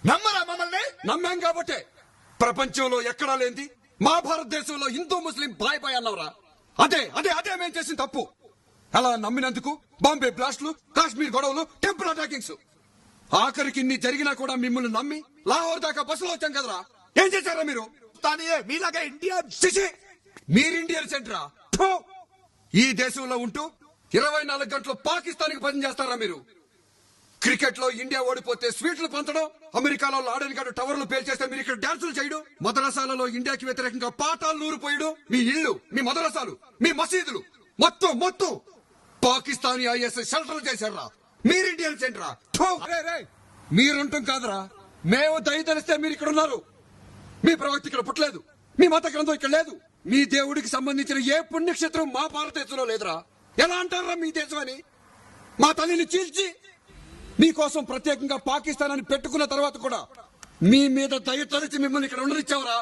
నమ్మరా మమ్మల్ని? నమ్మాం కాబట్టే ప్రపంచంలో ఎక్కడా లేంది మా భారతదేశంలో హిందూ ముస్లిం బాయ్ బాయ్ అన్నవరా. అదే అదే అదే మేము చేసిన తప్పు. అలా నమ్మినందుకు బాంబే బ్లాస్ట్లు, కాశ్మీర్ గొడవలు, టెంపుల్ అటాకింగ్స్, ఆఖరికి ఇన్ని జరిగినా కూడా మిమ్మల్ని నమ్మి లాహోర్ దాకా బస్సులో వచ్చాం కదరా. ఏం చేశారా మీరు? మీలాగా ఇండియా మీరు ఇండియన్ సెంటరా? ఈ దేశంలో ఉంటూ 24 గంటలు పాకిస్తాన్ కి పని చేస్తారా మీరు? క్రికెట్ లో ఇండియా ఓడిపోతే స్వీట్లు పంచడం, అమెరికాలో లాడెన్ గారు టవర్లు పేల్చేస్తే మీరు ఇక్కడ డాన్సులు చేయడం, మదరసాలలో ఇండియాకి వ్యతిరేకంగా పాఠాలు నూరిపోయడం, మీ ఇళ్లు, మీ మదరసాలు, మీ మసీదులు మొత్తం మొత్తం పాకిస్తానీ ఐఎస్ షెల్టర్ చేశారా. మీరు ఇండియన్ సెంటరా? మీరుంటాం కాదురా, మేము దయతలిస్తే మీరు ఇక్కడ ఉన్నారు. మీ ప్రవక్త ఇక్కడ పుట్టలేదు, మీ మత గ్రంథం ఇక్కడ లేదు, మీ దేవుడికి సంబంధించిన ఏ పుణ్యక్షేత్రం మా భారతదేశంలో లేదురా. ఎలా అంటారా మీ దేశం అని? మా తల్లిని చీల్చి మీకోసం ప్రత్యేకంగా పాకిస్తాన్ అని పెట్టుకున్న తర్వాత కూడా మీ మీద దయ తలిచి మిమ్మల్ని ఇక్కడ ఉండనిచ్చావరా.